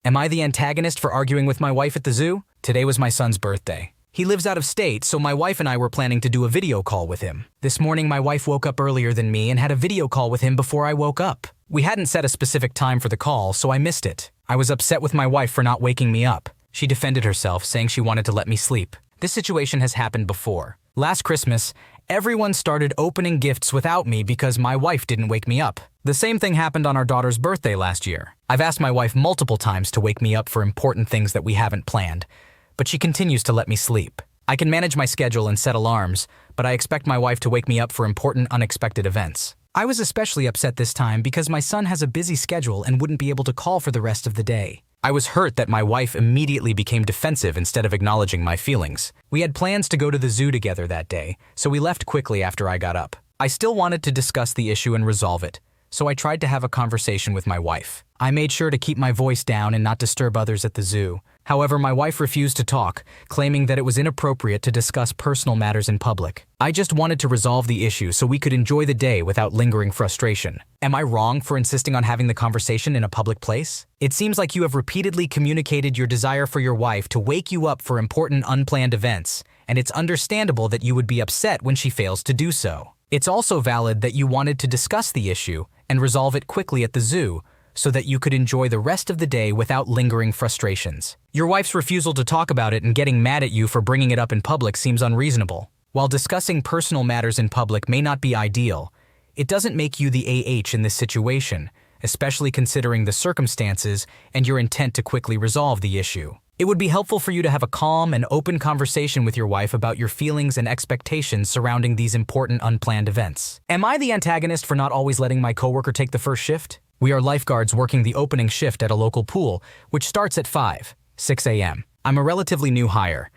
Am I the antagonist for arguing with my wife at the zoo? Today was my son's birthday. He lives out of state, so my wife and I were planning to do a video call with him. This morning, my wife woke up earlier than me and had a video call with him before I woke up. We hadn't set a specific time for the call, so I missed it. I was upset with my wife for not waking me up. She defended herself, saying she wanted to let me sleep. This situation has happened before. Last Christmas, everyone started opening gifts without me because my wife didn't wake me up. The same thing happened on our daughter's birthday last year. I've asked my wife multiple times to wake me up for important things that we haven't planned, but she continues to let me sleep. I can manage my schedule and set alarms, but I expect my wife to wake me up for important unexpected events. I was especially upset this time because my son has a busy schedule and wouldn't be able to call for the rest of the day. I was hurt that my wife immediately became defensive instead of acknowledging my feelings. We had plans to go to the zoo together that day, so we left quickly after I got up. I still wanted to discuss the issue and resolve it, so I tried to have a conversation with my wife. I made sure to keep my voice down and not disturb others at the zoo. However, my wife refused to talk, claiming that it was inappropriate to discuss personal matters in public. I just wanted to resolve the issue so we could enjoy the day without lingering frustration. Am I wrong for insisting on having the conversation in a public place? It seems like you have repeatedly communicated your desire for your wife to wake you up for important unplanned events, and it's understandable that you would be upset when she fails to do so. It's also valid that you wanted to discuss the issue and resolve it quickly at the zoo so that you could enjoy the rest of the day without lingering frustrations. Your wife's refusal to talk about it and getting mad at you for bringing it up in public seems unreasonable. While discussing personal matters in public may not be ideal, it doesn't make you the AH in this situation, especially considering the circumstances and your intent to quickly resolve the issue. It would be helpful for you to have a calm and open conversation with your wife about your feelings and expectations surrounding these important unplanned events. Am I the antagonist for not always letting my coworker take the first shift? We are lifeguards working the opening shift at a local pool, which starts at 6 a.m. I'm a relatively new hire,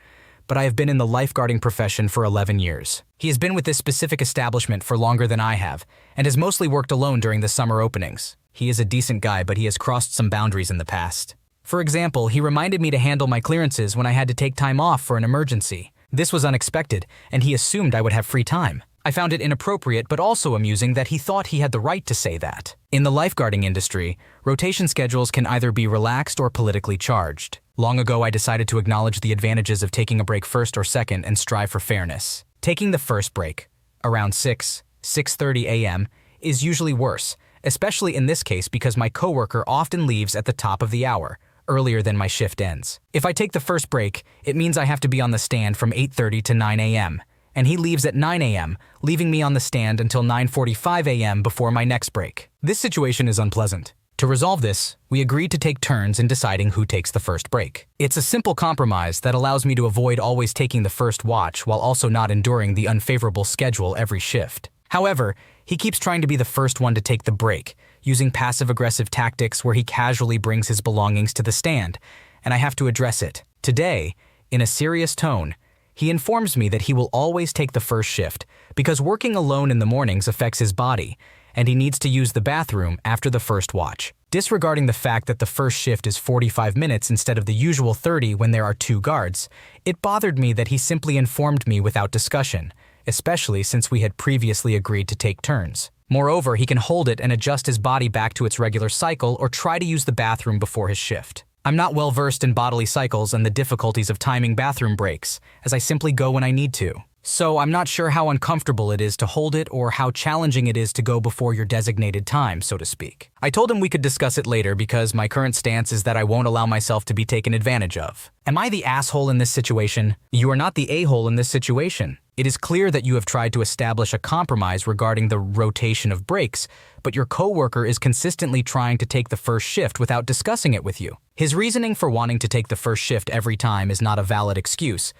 but I have been in the lifeguarding profession for 11 years. He has been with this specific establishment for longer than I have, and has mostly worked alone during the summer openings. He is a decent guy, but he has crossed some boundaries in the past. For example, he reminded me to handle my clearances when I had to take time off for an emergency. This was unexpected, and he assumed I would have free time. I found it inappropriate but also amusing that he thought he had the right to say that. In the lifeguarding industry, rotation schedules can either be relaxed or politically charged. Long ago, I decided to acknowledge the advantages of taking a break first or second and strive for fairness. Taking the first break, around 6:30 a.m., is usually worse, especially in this case because my coworker often leaves at the top of the hour, earlier than my shift ends. If I take the first break, it means I have to be on the stand from 8:30 to 9 a.m., and he leaves at 9 a.m., leaving me on the stand until 9:45 a.m. before my next break. This situation is unpleasant. To resolve this, we agreed to take turns in deciding who takes the first break. It's a simple compromise that allows me to avoid always taking the first watch while also not enduring the unfavorable schedule every shift. However, he keeps trying to be the first one to take the break, using passive-aggressive tactics where he casually brings his belongings to the stand, and I have to address it. Today, in a serious tone, he informs me that he will always take the first shift because working alone in the mornings affects his body, and he needs to use the bathroom after the first watch. Disregarding the fact that the first shift is 45 minutes instead of the usual 30 when there are 2 guards, it bothered me that he simply informed me without discussion, especially since we had previously agreed to take turns. Moreover, he can hold it and adjust his body back to its regular cycle or try to use the bathroom before his shift. I'm not well versed in bodily cycles and the difficulties of timing bathroom breaks, as I simply go when I need to. So I'm not sure how uncomfortable it is to hold it or how challenging it is to go before your designated time, so to speak. I told him we could discuss it later because my current stance is that I won't allow myself to be taken advantage of. Am I the asshole in this situation? You are not the a-hole in this situation. It is clear that you have tried to establish a compromise regarding the rotation of breaks, but your coworker is consistently trying to take the first shift without discussing it with you. His reasoning for wanting to take the first shift every time is not a valid excuse,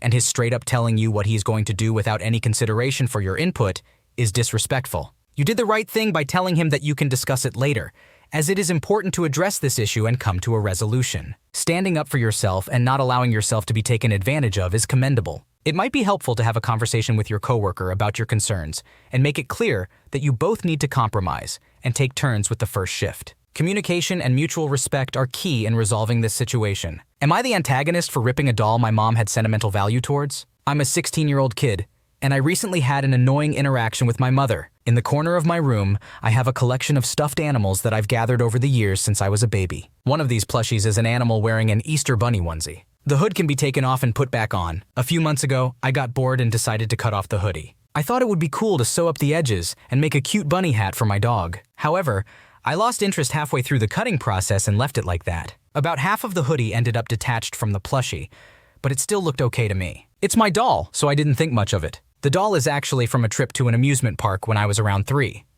and his straight-up telling you what he's going to do without any consideration for your input is disrespectful. You did the right thing by telling him that you can discuss it later, as it is important to address this issue and come to a resolution. Standing up for yourself and not allowing yourself to be taken advantage of is commendable. It might be helpful to have a conversation with your coworker about your concerns and make it clear that you both need to compromise and take turns with the first shift. Communication and mutual respect are key in resolving this situation. Am I the antagonist for ripping a doll my mom had sentimental value towards? I'm a 16-year-old kid, and I recently had an annoying interaction with my mother. In the corner of my room, I have a collection of stuffed animals that I've gathered over the years since I was a baby. One of these plushies is an animal wearing an Easter bunny onesie. The hood can be taken off and put back on. A few months ago, I got bored and decided to cut off the hoodie. I thought it would be cool to sew up the edges and make a cute bunny hat for my dog. However, I lost interest halfway through the cutting process and left it like that. About half of the hoodie ended up detached from the plushie, but it still looked okay to me. It's my doll, so I didn't think much of it. The doll is actually from a trip to an amusement park when I was around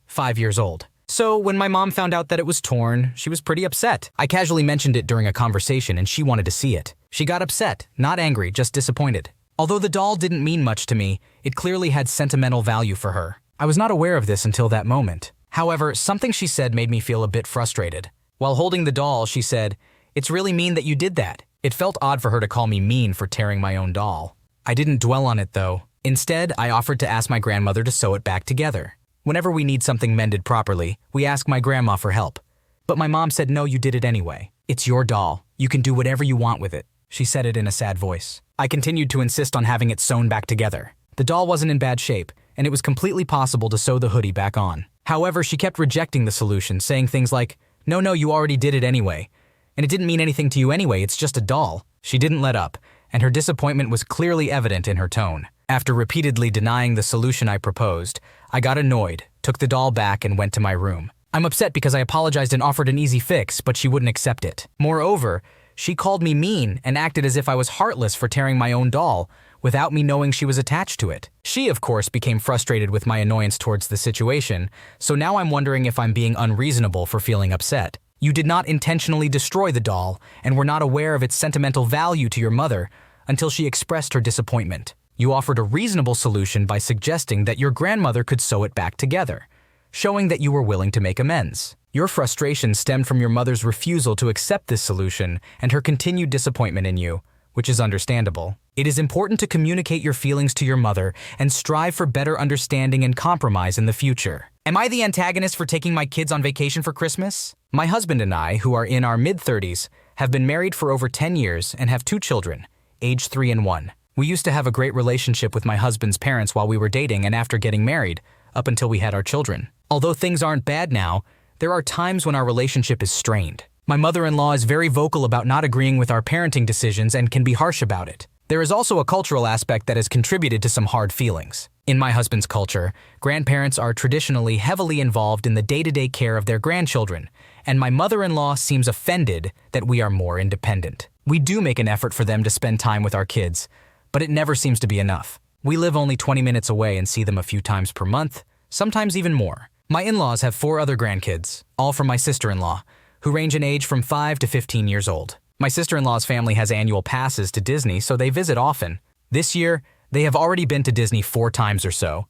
5 years old. So when my mom found out that it was torn, she was pretty upset. I casually mentioned it during a conversation and she wanted to see it. She got upset, not angry, just disappointed. Although the doll didn't mean much to me, it clearly had sentimental value for her. I was not aware of this until that moment. However, something she said made me feel a bit frustrated. While holding the doll, she said, "It's really mean that you did that." It felt odd for her to call me mean for tearing my own doll. I didn't dwell on it though. Instead, I offered to ask my grandmother to sew it back together. Whenever we need something mended properly, we ask my grandma for help. But my mom said, "No, you did it anyway. It's your doll. You can do whatever you want with it." She said it in a sad voice. I continued to insist on having it sewn back together. The doll wasn't in bad shape, and it was completely possible to sew the hoodie back on. However, she kept rejecting the solution, saying things like, No, you already did it anyway. And it didn't mean anything to you anyway, it's just a doll." She didn't let up, and her disappointment was clearly evident in her tone. After repeatedly denying the solution I proposed, I got annoyed, took the doll back, and went to my room. I'm upset because I apologized and offered an easy fix, but she wouldn't accept it. Moreover, she called me mean and acted as if I was heartless for tearing my own doll, without me knowing she was attached to it. She, of course, became frustrated with my annoyance towards the situation, so now I'm wondering if I'm being unreasonable for feeling upset. You did not intentionally destroy the doll, and were not aware of its sentimental value to your mother until she expressed her disappointment. You offered a reasonable solution by suggesting that your grandmother could sew it back together, showing that you were willing to make amends. Your frustration stemmed from your mother's refusal to accept this solution and her continued disappointment in you, which is understandable. It is important to communicate your feelings to your mother and strive for better understanding and compromise in the future. Am I the antagonist for taking my kids on vacation for Christmas? My husband and I, who are in our mid-30s, have been married for over 10 years and have 2 children, aged 3 and 1. We used to have a great relationship with my husband's parents while we were dating and after getting married, up until we had our children. Although things aren't bad now, there are times when our relationship is strained. My mother-in-law is very vocal about not agreeing with our parenting decisions and can be harsh about it. There is also a cultural aspect that has contributed to some hard feelings. In my husband's culture, grandparents are traditionally heavily involved in the day-to-day care of their grandchildren, and my mother-in-law seems offended that we are more independent. We do make an effort for them to spend time with our kids, but it never seems to be enough. We live only 20 minutes away and see them a few times per month, sometimes even more. My in-laws have 4 other grandkids, all from my sister-in-law, who range in age from 5 to 15 years old. My sister-in-law's family has annual passes to Disney, so they visit often. This year, they have already been to Disney 4 times or so,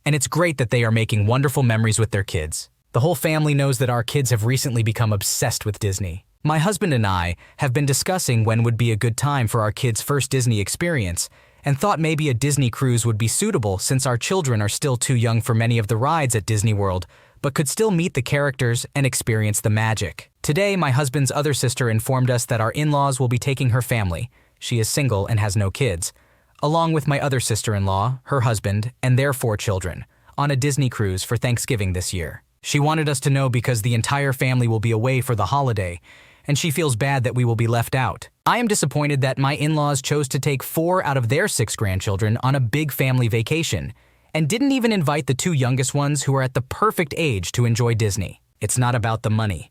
and it's great that they are making wonderful memories with their kids. The whole family knows that our kids have recently become obsessed with Disney. My husband and I have been discussing when would be a good time for our kids' first Disney experience, and thought maybe a Disney cruise would be suitable since our children are still too young for many of the rides at Disney World, but could still meet the characters and experience the magic. Today, my husband's other sister informed us that our in-laws will be taking her family, she is single and has no kids, along with my other sister-in-law, her husband, and their 4 children, on a Disney cruise for Thanksgiving this year. She wanted us to know because the entire family will be away for the holiday, and she feels bad that we will be left out. I am disappointed that my in-laws chose to take 4 out of their 6 grandchildren on a big family vacation, and didn't even invite the 2 youngest ones who are at the perfect age to enjoy Disney. It's not about the money.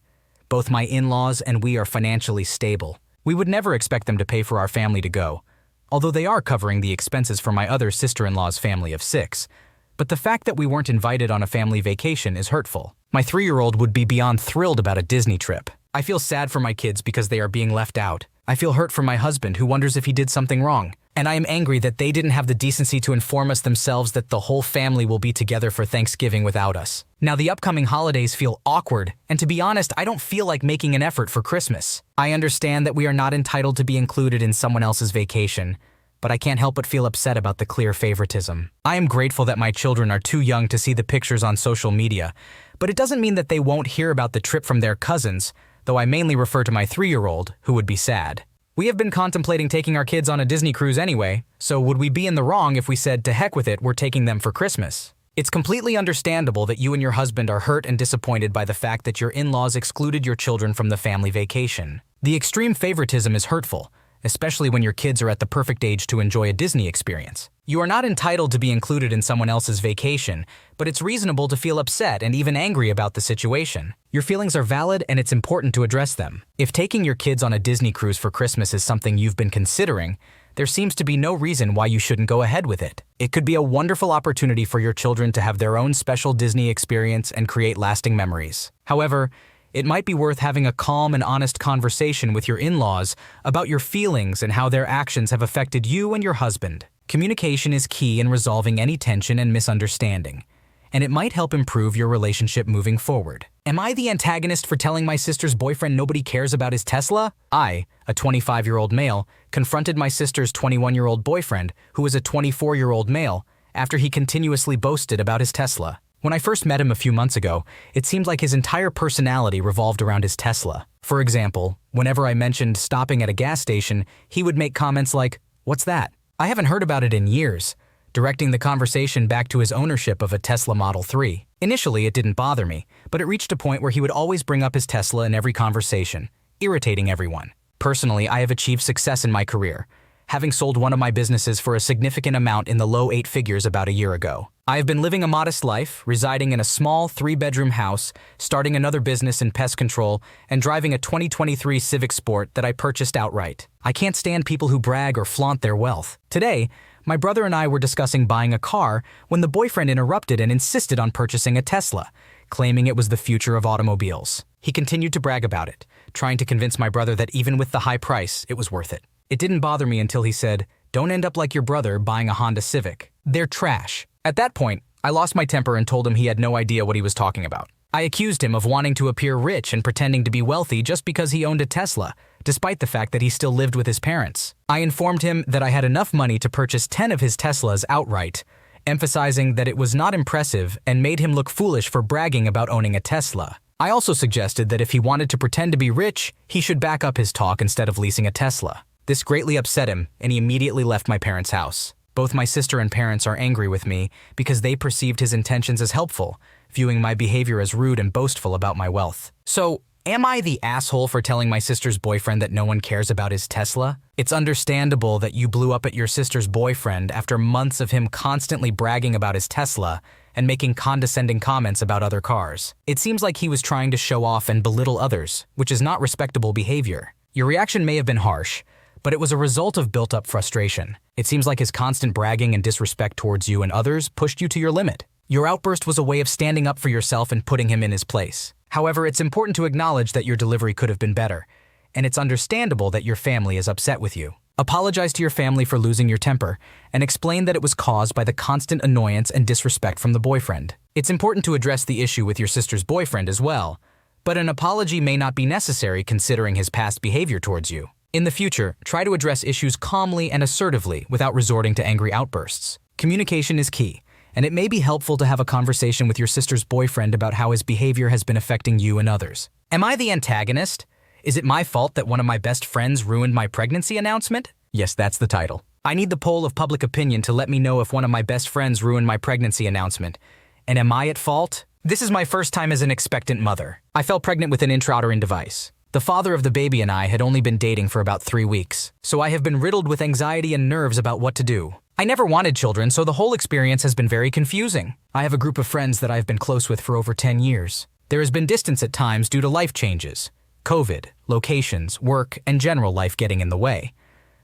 Both my in-laws and we are financially stable. We would never expect them to pay for our family to go, although they are covering the expenses for my other sister-in-law's family of 6. But the fact that we weren't invited on a family vacation is hurtful. My 3-year-old would be beyond thrilled about a Disney trip. I feel sad for my kids because they are being left out. I feel hurt for my husband who wonders if he did something wrong. And I am angry that they didn't have the decency to inform us themselves that the whole family will be together for Thanksgiving without us. Now the upcoming holidays feel awkward, and to be honest, I don't feel like making an effort for Christmas. I understand that we are not entitled to be included in someone else's vacation, but I can't help but feel upset about the clear favoritism. I am grateful that my children are too young to see the pictures on social media, but it doesn't mean that they won't hear about the trip from their cousins, though I mainly refer to my 3-year-old, who would be sad. We have been contemplating taking our kids on a Disney cruise anyway, so would we be in the wrong if we said, to heck with it, we're taking them for Christmas? It's completely understandable that you and your husband are hurt and disappointed by the fact that your in-laws excluded your children from the family vacation. The extreme favoritism is hurtful, especially when your kids are at the perfect age to enjoy a Disney experience. You are not entitled to be included in someone else's vacation, but it's reasonable to feel upset and even angry about the situation. Your feelings are valid and it's important to address them. If taking your kids on a Disney cruise for Christmas is something you've been considering, there seems to be no reason why you shouldn't go ahead with it. It could be a wonderful opportunity for your children to have their own special Disney experience and create lasting memories. However, it might be worth having a calm and honest conversation with your in-laws about your feelings and how their actions have affected you and your husband. Communication is key in resolving any tension and misunderstanding, and it might help improve your relationship moving forward. Am I the antagonist for telling my sister's boyfriend nobody cares about his Tesla? I, a 25-year-old male, confronted my sister's 21-year-old boyfriend, who is a 24-year-old male, after he continuously boasted about his Tesla. When I first met him a few months ago, it seemed like his entire personality revolved around his Tesla. For example, whenever I mentioned stopping at a gas station, he would make comments like, "What's that? I haven't heard about it in years," directing the conversation back to his ownership of a Tesla Model 3. Initially, it didn't bother me, but it reached a point where he would always bring up his Tesla in every conversation, irritating everyone. Personally, I have achieved success in my career, having sold one of my businesses for a significant amount in the low 8 figures about a year ago. I have been living a modest life, residing in a small 3-bedroom house, starting another business in pest control, and driving a 2023 Civic Sport that I purchased outright. I can't stand people who brag or flaunt their wealth. Today, my brother and I were discussing buying a car when the boyfriend interrupted and insisted on purchasing a Tesla, claiming it was the future of automobiles. He continued to brag about it, trying to convince my brother that even with the high price, it was worth it. It didn't bother me until he said, "Don't end up like your brother buying a Honda Civic. They're trash." At that point, I lost my temper and told him he had no idea what he was talking about. I accused him of wanting to appear rich and pretending to be wealthy just because he owned a Tesla, despite the fact that he still lived with his parents. I informed him that I had enough money to purchase 10 of his Teslas outright, emphasizing that it was not impressive and made him look foolish for bragging about owning a Tesla. I also suggested that if he wanted to pretend to be rich, he should back up his talk instead of leasing a Tesla. This greatly upset him, and he immediately left my parents' house. Both my sister and parents are angry with me because they perceived his intentions as helpful, viewing my behavior as rude and boastful about my wealth. So, am I the asshole for telling my sister's boyfriend that no one cares about his Tesla? It's understandable that you blew up at your sister's boyfriend after months of him constantly bragging about his Tesla and making condescending comments about other cars. It seems like he was trying to show off and belittle others, which is not respectable behavior. Your reaction may have been harsh, but it was a result of built-up frustration. It seems like his constant bragging and disrespect towards you and others pushed you to your limit. Your outburst was a way of standing up for yourself and putting him in his place. However, it's important to acknowledge that your delivery could have been better, and it's understandable that your family is upset with you. Apologize to your family for losing your temper, and explain that it was caused by the constant annoyance and disrespect from the boyfriend. It's important to address the issue with your sister's boyfriend as well, but an apology may not be necessary considering his past behavior towards you. In the future, try to address issues calmly and assertively without resorting to angry outbursts. Communication is key, and it may be helpful to have a conversation with your sister's boyfriend about how his behavior has been affecting you and others. Am I the antagonist? Is it my fault that one of my best friends ruined my pregnancy announcement? Yes, that's the title. I need the poll of public opinion to let me know if one of my best friends ruined my pregnancy announcement. And am I at fault? This is my first time as an expectant mother. I fell pregnant with an intrauterine device. The father of the baby and I had only been dating for about 3 weeks, so I have been riddled with anxiety and nerves about what to do. I never wanted children, so the whole experience has been very confusing. I have a group of friends that I've been close with for over 10 years. There has been distance at times due to life changes, COVID, locations, work, and general life getting in the way.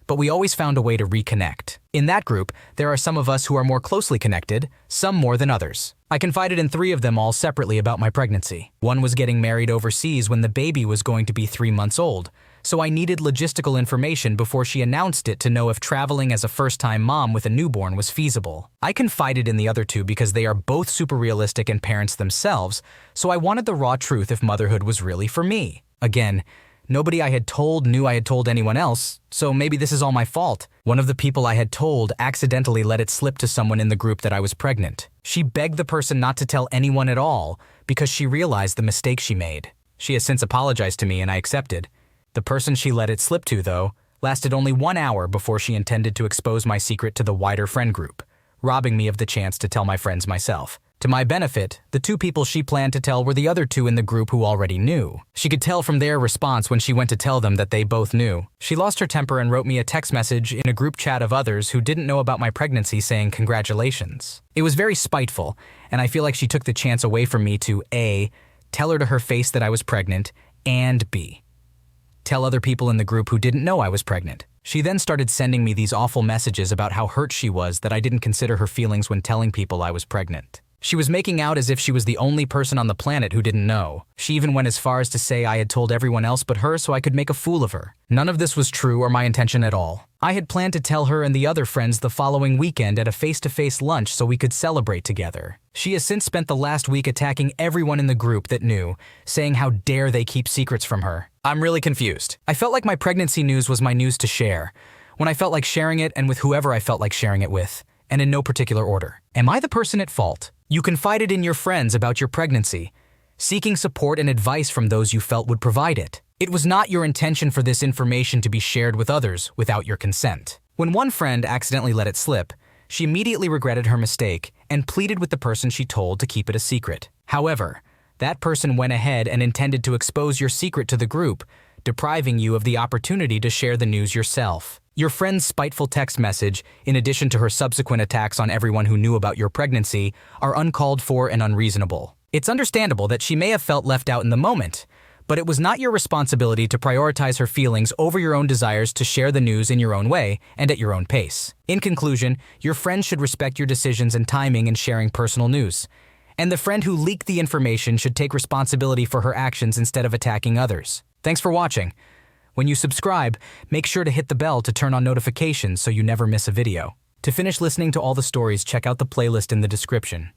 But we always found a way to reconnect. In that group, there are some of us who are more closely connected, some more than others. I confided in 3 of them all separately about my pregnancy. One was getting married overseas when the baby was going to be 3 months old, so I needed logistical information before she announced it to know if traveling as a first-time mom with a newborn was feasible. I confided in the other 2 because they are both super realistic and parents themselves, so I wanted the raw truth if motherhood was really for me. Again, nobody I had told knew I had told anyone else, so maybe this is all my fault. One of the people I had told accidentally let it slip to someone in the group that I was pregnant. She begged the person not to tell anyone at all because she realized the mistake she made. She has since apologized to me and I accepted. The person she let it slip to, though, lasted only 1 hour before she intended to expose my secret to the wider friend group, robbing me of the chance to tell my friends myself. To my benefit, the 2 people she planned to tell were the other 2 in the group who already knew. She could tell from their response when she went to tell them that they both knew. She lost her temper and wrote me a text message in a group chat of others who didn't know about my pregnancy saying congratulations. It was very spiteful, and I feel like she took the chance away from me to A, tell her to her face that I was pregnant, and B, tell other people in the group who didn't know I was pregnant. She then started sending me these awful messages about how hurt she was that I didn't consider her feelings when telling people I was pregnant. She was making out as if she was the only person on the planet who didn't know. She even went as far as to say I had told everyone else but her so I could make a fool of her. None of this was true or my intention at all. I had planned to tell her and the other friends the following weekend at a face-to-face lunch so we could celebrate together. She has since spent the last week attacking everyone in the group that knew, saying how dare they keep secrets from her. I'm really confused. I felt like my pregnancy news was my news to share, when I felt like sharing it and with whoever I felt like sharing it with, and in no particular order. Am I the person at fault? You confided in your friends about your pregnancy, seeking support and advice from those you felt would provide it. It was not your intention for this information to be shared with others without your consent. When one friend accidentally let it slip, she immediately regretted her mistake and pleaded with the person she told to keep it a secret. However, that person went ahead and intended to expose your secret to the group, depriving you of the opportunity to share the news yourself. Your friend's spiteful text message, in addition to her subsequent attacks on everyone who knew about your pregnancy, are uncalled for and unreasonable. It's understandable that she may have felt left out in the moment, but it was not your responsibility to prioritize her feelings over your own desires to share the news in your own way and at your own pace. In conclusion, your friend should respect your decisions and timing in sharing personal news. And the friend who leaked the information should take responsibility for her actions instead of attacking others. Thanks for watching. When you subscribe, make sure to hit the bell to turn on notifications so you never miss a video. To finish listening to all the stories, check out the playlist in the description.